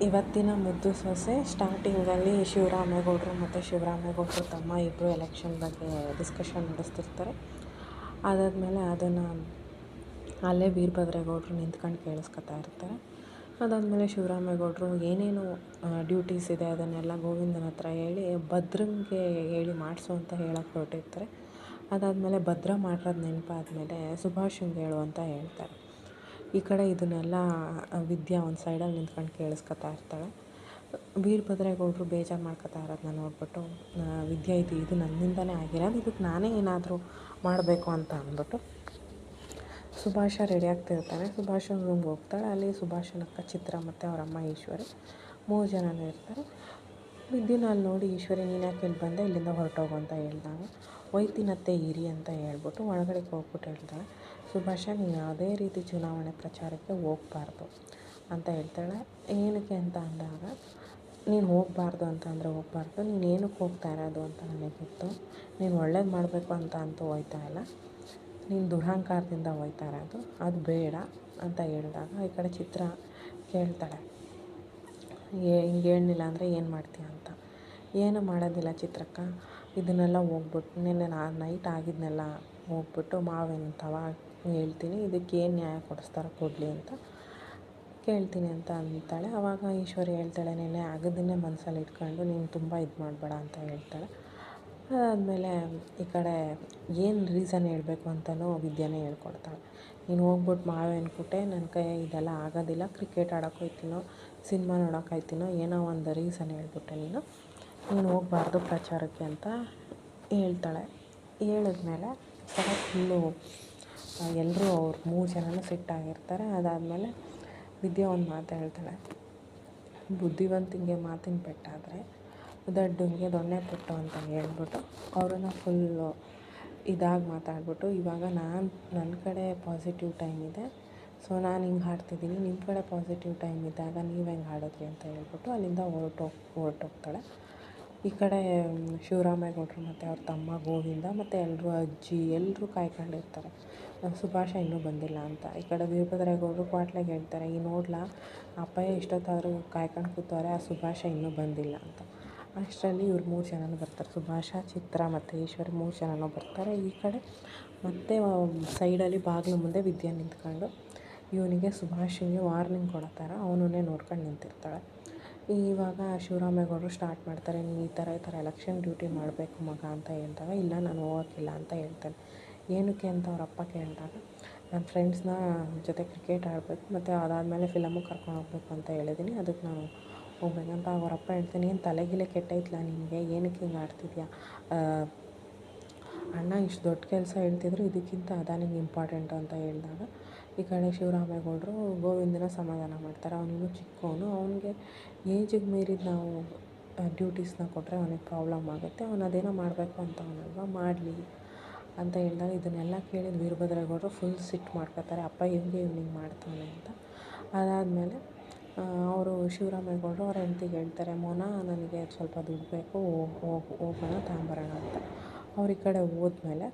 ಇವತ್ತಿನ ಮುದ್ದು ಸೊಸೆ ಸ್ಟಾರ್ಟಿಂಗಲ್ಲಿ ಶಿವರಾಮೇಗೌಡರು ಮತ್ತು ಶಿವರಾಮೇಗೌಡರು ತಮ್ಮ ಇಬ್ಬರು ಎಲೆಕ್ಷನ್ ಬಗ್ಗೆ ಡಿಸ್ಕಷನ್ ನಡೆಸ್ತಿರ್ತಾರೆ. ಅದಾದಮೇಲೆ ಅದನ್ನು ಅಲ್ಲೇ ವೀರಭದ್ರೇಗೌಡರು ನಿಂತ್ಕೊಂಡು ಕೇಳಿಸ್ಕೊತಾ ಇರ್ತಾರೆ. ಅದಾದಮೇಲೆ ಶಿವರಾಮೇಗೌಡರು ಏನೇನು ಡ್ಯೂಟೀಸ್ ಇದೆ ಅದನ್ನೆಲ್ಲ ಗೋವಿಂದನ ಹತ್ರ ಹೇಳಿ ಭದ್ರಂಗೆ ಹೇಳಿ ಮಾಡಿಸು ಅಂತ ಹೇಳಕ್ಕೆ ಹೊರಟಿರ್ತಾರೆ. ಅದಾದಮೇಲೆ ಭದ್ರ ಮಾಡಿರೋದು ನೆನಪಾದ್ಮೇಲೆ ಸುಭಾಷಂಗೆ ಹೇಳು ಅಂತ ಹೇಳ್ತಾರೆ. ಈ ಕಡೆ ಇದನ್ನೆಲ್ಲ ವಿದ್ಯಾ ಒಂದು ಸೈಡಲ್ಲಿ ನಿಂತ್ಕೊಂಡು ಕೇಳಿಸ್ಕೊತಾ ಇರ್ತಾಳೆ. ವೀರಭದ್ರೇಗೌಡರು ಬೇಜಾರು ಮಾಡ್ಕೊತಾ ಇರೋದನ್ನ ನೋಡ್ಬಿಟ್ಟು ವಿದ್ಯಾ ಇದು ನನ್ನಿಂದನೇ ಆಗಿರೋದು, ಇದಕ್ಕೆ ನಾನೇ ಏನಾದರೂ ಮಾಡಬೇಕು ಅಂತ ಅಂದ್ಬಿಟ್ಟು ಸುಭಾಷ ರೆಡಿ ಆಗ್ತಿರ್ತಾನೆ. ಸುಭಾಷನ ರೂಮ್ಗೆ ಹೋಗ್ತಾಳೆ. ಅಲ್ಲಿ ಸುಭಾಷನ ಅಕ್ಕ ಚಿತ್ರ ಮತ್ತು ಅವರಮ್ಮ ಈಶ್ವರಿ 3 ಜನನೂ ಇರ್ತಾರೆ. ವಿದ್ಯೆನ ಅಲ್ಲಿ ನೋಡಿ ಈಶ್ವರಿ ನೀನು ಯಾಕೆ ಇಲ್ಲಿ ಬಂದೆ, ಇಲ್ಲಿಂದ ಹೊರಟೋಗು ಅಂತ ಹೇಳ್ದಾಗ ಒಯ್ತೀನತ್ತೆ ಇರಿ ಅಂತ ಹೇಳ್ಬಿಟ್ಟು ಒಳಗಡೆ ಹೋಗ್ಬಿಟ್ಟು ಹೇಳ್ತಾಳೆ. ಸುಭಾಷ ನೀನು ಯಾವುದೇ ರೀತಿ ಚುನಾವಣೆ ಪ್ರಚಾರಕ್ಕೆ ಹೋಗಬಾರ್ದು ಅಂತ ಹೇಳ್ತಾಳೆ. ಏನಕ್ಕೆ ಅಂತ ಅಂದಾಗ ನೀನು ಹೋಗಬಾರ್ದು ಅಂತ ಅಂದರೆ ಹೋಗಬಾರ್ದು, ನೀನು ಏನಕ್ಕೆ ಹೋಗ್ತಾ ಇರೋದು ಅಂತ ನನಗೆ ಗೊತ್ತು, ನೀನು ಒಳ್ಳೇದು ಮಾಡಬೇಕು ಅಂತ ಅಂತೂ ಹೋಗ್ತಾ ಇಲ್ಲ, ನೀನು ದುರಹಂಕಾರದಿಂದ ಹೋಗ್ತಾ ಇರೋದು, ಅದು ಬೇಡ ಅಂತ ಹೇಳಿದಾಗ ಈ ಕಡೆ ಚಿತ್ರ ಕೇಳ್ತಾಳೆ ಹಿಂಗೆ ಹೇಳಲಿಲ್ಲ ಅಂದರೆ ಏನು ಮಾಡ್ತೀಯ ಅಂತ. ಏನು ಮಾಡೋದಿಲ್ಲ ಚಿತ್ರಕ್ಕ, ಇದನ್ನೆಲ್ಲ ಹೋಗ್ಬಿಟ್ಟು ನಿನ್ನೆ ನೈಟ್ ಆಗಿದ್ದನ್ನೆಲ್ಲ ಹೋಗ್ಬಿಟ್ಟು ಮಾವೇನು ತವ ಹೇಳ್ತೀನಿ, ಇದಕ್ಕೆ ಏನು ನ್ಯಾಯ ಕೊಡಿಸ್ತಾರೋ ಕೊಡಲಿ ಅಂತ ಕೇಳ್ತೀನಿ ಅಂತ ಅಂತಾಳೆ. ಆವಾಗ ಈಶ್ವರಿ ಹೇಳ್ತಾಳೆ ನೆನ್ನೆ ಆಗೋದನ್ನೇ ಮನಸ್ಸಲ್ಲಿ ಇಟ್ಕೊಂಡು ನೀನು ತುಂಬ ಇದು ಮಾಡಬೇಡ ಅಂತ ಹೇಳ್ತಾಳೆ. ಅದಾದಮೇಲೆ ಈ ಕಡೆ ಏನು ರೀಸನ್ ಹೇಳಬೇಕು ಅಂತಲೂ ವಿದ್ಯಾನೇ ಹೇಳ್ಕೊಡ್ತಾಳೆ. ನೀನು ಹೋಗ್ಬಿಟ್ಟು ಮಾವೇನು ಕೊಟ್ಟೆ, ನನ್ನ ಕೈ ಇದೆಲ್ಲ ಆಗೋದಿಲ್ಲ, ಕ್ರಿಕೆಟ್ ಆಡೋಕೆ ಹೋಗ್ತೀನೋ ಸಿನಿಮಾ ನೋಡೋಕೆ ಹೋಗ್ತೀನೋ ಏನೋ ಒಂದು ರೀಸನ್ ಹೇಳ್ಬಿಟ್ಟೆ ನೀನು ಹೋಗಬಾರ್ದು ಪ್ರಚಾರಕ್ಕೆ ಅಂತ ಹೇಳ್ತಾಳೆ. ಹೇಳಿದ್ಮೇಲೆ ಕಡೆ ಫುಲ್ಲು ಎಲ್ಲರೂ ಅವ್ರು 3 ಜನನೂ ಸಿಟ್ಟಾಗಿರ್ತಾರೆ. ಅದಾದಮೇಲೆ ವಿದ್ಯಾ ಒಂದು ಮಾತು ಹೇಳ್ತಾಳೆ, ಬುದ್ಧಿವಂತಿಗೆ ಮಾತಿನ ಪೆಟ್ಟಾದರೆ ದಡ್ಡನಿಗೆ ದೊಣ್ಣೆ ಪೆಟ್ಟು ಅಂತ ಹೇಳ್ಬಿಟ್ಟು ಅವ್ರನ್ನ ಫುಲ್ಲು ಇದಾಗಿ ಮಾತಾಡ್ಬಿಟ್ಟು ಇವಾಗ ನನ್ನ ಕಡೆ ಪಾಸಿಟಿವ್ ಟೈಮ್ ಇದೆ, ಸೊ ನಾನು ಹಿಂಗೆ ಹಾಡ್ತಿದ್ದೀನಿ, ನಿಮ್ಮ ಕಡೆ ಪಾಸಿಟಿವ್ ಟೈಮ್ ಇದ್ದಾಗ ನೀವು ಹೆಂಗೆ ಹಾಡಿದ್ರಿ ಅಂತ ಹೇಳ್ಬಿಟ್ಟು ಅಲ್ಲಿಂದ ಹೊರಟೋಗ್ತಾಳೆ. ಈ ಕಡೆ ಶಿವರಾಮೇಗೌಡರು ಮತ್ತು ಅವ್ರ ತಮ್ಮ ಗೋವಿಂದ ಮತ್ತು ಎಲ್ಲರೂ ಅಜ್ಜಿ ಎಲ್ಲರೂ ಕಾಯ್ಕೊಂಡಿರ್ತಾರೆ ಸುಭಾಷ ಇನ್ನೂ ಬಂದಿಲ್ಲ ಅಂತ. ಈ ಕಡೆ ವೀರಭದ್ರೇಗೌಡರು ಕ್ವಾಟ್ಲೆಗೆ ಹೇಳ್ತಾರೆ, ಈ ನೋಡ್ಲಾ ಅಪ್ಪಯ್ಯ ಇಷ್ಟೊತ್ತಾದರೂ ಕಾಯ್ಕೊಂಡು ಕೂತವ್ರೆ, ಆ ಸುಭಾಷ ಇನ್ನೂ ಬಂದಿಲ್ಲ ಅಂತ. ಅಷ್ಟರಲ್ಲಿ ಇವ್ರು 3 ಜನನೂ ಬರ್ತಾರೆ, ಸುಭಾಷ ಚಿತ್ರ ಮತ್ತು ಈಶ್ವರಿ 3 ಜನನೂ ಬರ್ತಾರೆ. ಈ ಕಡೆ ಮತ್ತೆ ಸೈಡಲ್ಲಿ ಬಾಗಿಲು ಮುಂದೆ ವಿದ್ಯಾ ನಿಂತ್ಕೊಂಡು ಇವನಿಗೆ ಸುಭಾಷಿಗೆ ವಾರ್ನಿಂಗ್ ಕೊಡೋ ಥರ ಅವನನ್ನೇ ನೋಡ್ಕೊಂಡು ನಿಂತಿರ್ತಾಳೆ. ಇವಾಗ ಶಿವರಾಮೇಗೌಡರು ಸ್ಟಾರ್ಟ್ ಮಾಡ್ತಾರೆ, ನೀನು ಈ ಥರ ಎಲೆಕ್ಷನ್ ಡ್ಯೂಟಿ ಮಾಡಬೇಕು ಮಗ ಅಂತ ಹೇಳಿದಾಗ ಇಲ್ಲ ನಾನು ಹೋಗೋಕ್ಕಿಲ್ಲ ಅಂತ ಹೇಳ್ತಾನೆ. ಏನಕ್ಕೆ ಅಂತ ಅವ್ರ ಅಪ್ಪ ಕೇಳಿದಾಗ ನನ್ನ ಫ್ರೆಂಡ್ಸ್ನ ಜೊತೆ ಕ್ರಿಕೆಟ್ ಆಡಬೇಕು ಮತ್ತು ಅದಾದಮೇಲೆ ಫಿಲಮಿಗೆ ಕರ್ಕೊಂಡು ಹೋಗ್ಬೇಕು ಅಂತ ಹೇಳಿದ್ದೀನಿ, ಅದಕ್ಕೆ ನಾನು ಹೋಗ್ಬೇಕಂತ. ಅವರಪ್ಪ ಹೇಳ್ತಾನೆ, ಏನು ತಲೆಗಿಲೆ ಕೆಟ್ಟೈತಲ್ಲ ನಿನಗೆ, ಏನಕ್ಕೆ ಹಿಂಗೆ ಆಡ್ತಿದ್ಯಾ, ಅಣ್ಣ ಇಷ್ಟು ದೊಡ್ಡ ಕೆಲಸ ಹೇಳ್ತಿದ್ರು ಇದಕ್ಕಿಂತ ನಿಂಗೆ ಇಂಪಾರ್ಟೆಂಟು ಅಂತ ಹೇಳಿದಾಗ ಈ ಕಡೆ ಶಿವರಾಮೇಗೌಡರು ಗೋವಿಂದನ ಸಮಾಧಾನ ಮಾಡ್ತಾರೆ. ಅವನಿನ್ನೂ ಚಿಕ್ಕವನು, ಅವನಿಗೆ ಏಜಿಗೆ ಮೀರಿದ ನಾವು ಡ್ಯೂಟೀಸ್ನ ಕೊಟ್ಟರೆ ಅವನಿಗೆ ಪ್ರಾಬ್ಲಮ್ ಆಗುತ್ತೆ, ಅವನು ಅದೇನೋ ಮಾಡಬೇಕು ಅಂತ ಅವನಲ್ವ ಮಾಡಲಿ ಅಂತ ಹೇಳಿದಾಗ ಇದನ್ನೆಲ್ಲ ಕೇಳಿದ ವೀರಭದ್ರೇಗೌಡರು ಫುಲ್ ಸಿಟ್ಟು ಮಾಡ್ಕೊತಾರೆ, ಅಪ್ಪ ಹಿಂಗೆ ಮಾಡ್ತಾನೆ ಅಂತ. ಅದಾದಮೇಲೆ ಅವರು ಶಿವರಾಮೇಗೌಡರು ಅವ್ರ ಹೆಂಡ್ತಿಗೆ ಹೇಳ್ತಾರೆ, ಮೋನ ನನಗೆ ಸ್ವಲ್ಪ ದುಡ್ಡು ಬೇಕು, ಹೋಗೋಣ ತಗೊಂಬರೋಣ ಅಂತ. ಅವ್ರು ಈ ಕಡೆ ಹೋದ್ಮೇಲೆ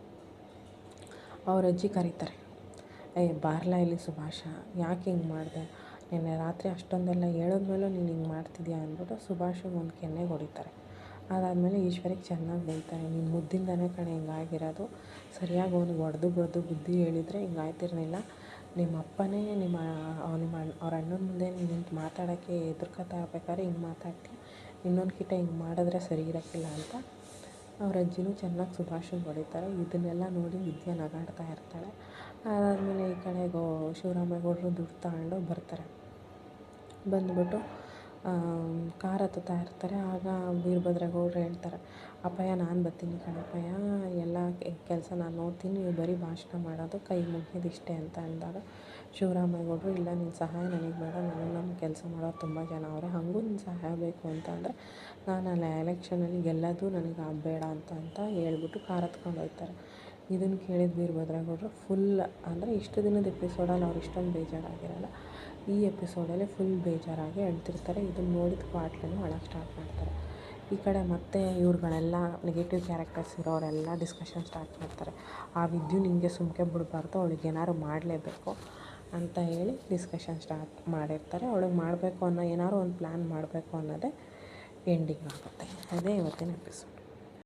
ಅವ್ರ ಅಜ್ಜಿ ಕರೀತಾರೆ, ಬಾರ್ಲಾ ಇಲ್ಲಿ ಸುಭಾಷ, ಯಾಕೆ ಹಿಂಗೆ ಮಾಡಿದೆ, ನಿನ್ನೆ ರಾತ್ರಿ ಅಷ್ಟೊಂದೆಲ್ಲ ಹೇಳಿದ್ಮೇಲೂ ನೀನು ಹಿಂಗೆ ಮಾಡ್ತಿದ್ಯಾ ಅಂದ್ಬಿಟ್ಟು ಸುಭಾಷಿಗೆ ಒಂದು ಕೆನ್ನೆಗೆ ಹೊಡಿತಾರೆ. ಅದಾದಮೇಲೆ ಈಶ್ವರಿಗೆ ಚೆನ್ನಾಗಿ ಬೈತಾರೆ, ನೀನು ಮುದ್ದಿಂದನೇ ಕಣೆ ಹಿಂಗಾಗಿರೋದು, ಸರಿಯಾಗಿ ಅವ್ನಿಗೆ ಹೊಡೆದು ಬುದ್ಧಿ ಹೇಳಿದರೆ ಹಿಂಗಾಯ್ತಿರಲಿಲ್ಲ, ನಿಮ್ಮ ಅಪ್ಪನೇ ಅವ್ರ ಅಣ್ಣನ ಮುಂದೆ ನಿಂತು ಮಾತಾಡೋಕ್ಕೆ ಹೆದರ್ಕೊತಾ ಇರ್ಬೇಕಾದ್ರೆ ಹಿಂಗೆ ಮಾತಾಡ್ತೀಯ, ಇನ್ನೊಂದು ಕಿಟ ಹಿಂಗೆ ಮಾಡಿದ್ರೆ ಸರಿ ಇರೋಕ್ಕಿಲ್ಲ ಅಂತ ಅವ್ರ ಅಜ್ಜಿನೂ ಚೆನ್ನಾಗಿ ಸುಭಾಷಿಗೆ ಹೊಡಿತಾರೆ. ಇದನ್ನೆಲ್ಲ ನೋಡಿ ವಿದ್ಯಾ ನಗಾಡ್ತಾ ಇರ್ತಾಳೆ. ಅದಾದಮೇಲೆ ಈ ಕಡೆ ಶಿವರಾಮೇಗೌಡರು ದುಡ್ಡು ತಗೊಂಡು ಬರ್ತಾರೆ. ಬಂದುಬಿಟ್ಟು ಕಾರ್ ಹತ್ತುತ್ತಾ ಇರ್ತಾರೆ. ಆಗ ವೀರಭದ್ರೇಗೌಡರು ಹೇಳ್ತಾರೆ, ಅಪ್ಪಯ್ಯ ನಾನು ಬರ್ತೀನಿ ಕಣಪ್ಪಯ್ಯ, ಎಲ್ಲ ಕೆಲಸ ನಾನು ನೋಡ್ತೀನಿ, ನೀವು ಬರೀ ಭಾಷಣ ಮಾಡೋದು, ಕೈ ಮುಗಿಯೋದು ಇಷ್ಟೇ ಅಂತ ಅಂದಾಗ ಶಿವರಾಮೇಗೌಡರು ಇಲ್ಲ ನಿನ್ನ ಸಹಾಯ ನನಗೆ ಬೇಡ, ನಮ್ಮ ಕೆಲಸ ಮಾಡೋರು ತುಂಬ ಜನ ಅವರೇ, ಹಾಗೂ ನಿನ್ನ ಸಹಾಯ ಬೇಕು ಅಂತ ಅಂದರೆ ನಾನು ಅಲ್ಲಿ ಎಲೆಕ್ಷನಲ್ಲಿ ಗೆಲ್ಲೋದು ನನಗೆ ಬೇಡ ಅಂತ ಹೇಳ್ಬಿಟ್ಟು ಕಾರ್ ಹತ್ಕೊಂಡು ಹೋಗ್ತಾರೆ. ಇದನ್ನು ಕೇಳಿದ ವೀರಭದ್ರೇಗೌಡರು ಫುಲ್ ಅಂದರೆ ಇಷ್ಟು ದಿನದ ಎಪಿಸೋಡಲ್ಲಿ ಅವ್ರು ಇಷ್ಟೊಂದು ಬೇಜಾರಾಗಿರಲ್ಲ, ಈ ಎಪಿಸೋಡಲ್ಲಿ ಫುಲ್ ಬೇಜಾರಾಗಿ ಅಳ್ತಿರ್ತಾರೆ. ಇದನ್ನು ನೋಡಿದ ಕ್ವಾಟ್ಲೆನೂ ಅಳೋಕ್ಕೆ ಸ್ಟಾರ್ಟ್ ಮಾಡ್ತಾರೆ. ಈ ಕಡೆ ಮತ್ತೆ ಇವ್ರುಗಳೆಲ್ಲ ನೆಗೆಟಿವ್ ಕ್ಯಾರೆಕ್ಟರ್ಸ್ ಇರೋರೆಲ್ಲ ಡಿಸ್ಕಷನ್ ಸ್ಟಾರ್ಟ್ ಮಾಡ್ತಾರೆ. ಆ ವಿದ್ಯು ನಿಂಗೆ ಸುಮ್ಕೆ ಬಿಡಬಾರ್ದು, ಅವಳಿಗೆ ಏನಾದ್ರು ಮಾಡಲೇಬೇಕು ಅಂತ ಹೇಳಿ ಡಿಸ್ಕಷನ್ ಸ್ಟಾರ್ಟ್ ಮಾಡಿರ್ತಾರೆ. ಅವಳಿಗೆ ಮಾಡಬೇಕು ಅನ್ನೋ ಏನಾದ್ರು ಒಂದು ಪ್ಲ್ಯಾನ್ ಮಾಡಬೇಕು ಅನ್ನೋದೇ ಎಂಡಿಂಗ್ ಆಗುತ್ತೆ. ಅದೇ ಇವತ್ತಿನ ಎಪಿಸೋಡ್.